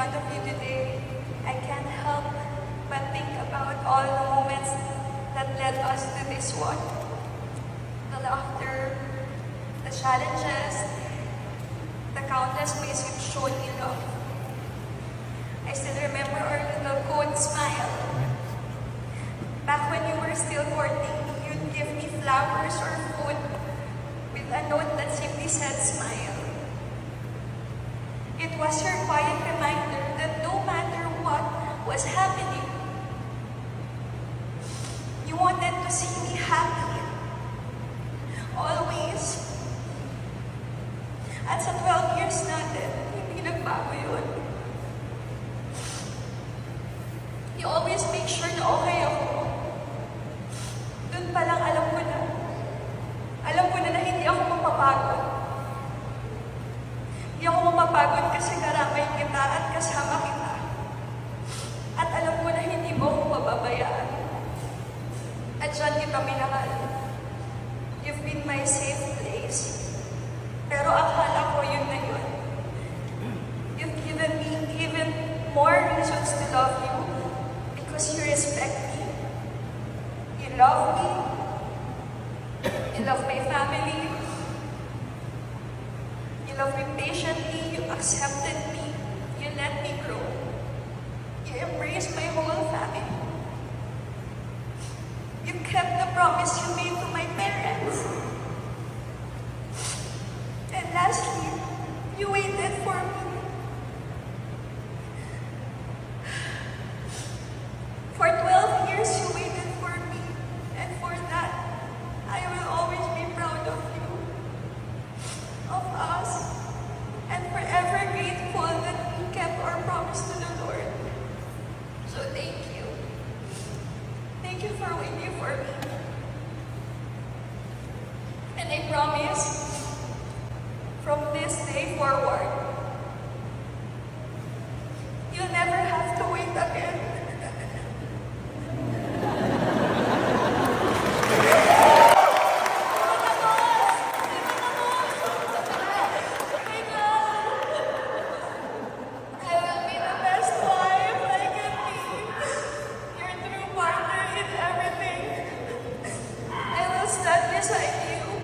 front of you today, I can't help but think about all the moments that led us to this one. The laughter, the challenges, the countless ways you've shown me love. I still remember our little code smile. Back when you were still courting, you'd give me flowers or food with a note that simply said smile. It was your quiet reminder that no matter what was happening, you wanted to see me happy. Always. At sa 12 years natin, hindi nagbago yun. You always make sure na okay ako. Doon pa lang alam ko na. Alam ko na hindi ako mapapagod. Hindi ako mapapagod kasi karamay kita at kasama kita. At alam ko na hindi mo ako mababayaan. At dyan kita minahal. You've been my safe place. Pero akala ko yun na yun. You've given me even more reasons to love you because you respect me. You love me. You love my family. You love me patiently. You accepted me. You let me grow. You embraced my whole family. You kept the promise you made to my parents. And lastly, you waited for me. For 12 years, you waited for me. And for that, I will always be proud of you, of us, and forever grateful that we kept our promise to the Lord. So thank you. Thank you for waiting for me. And I promise, from this day forward,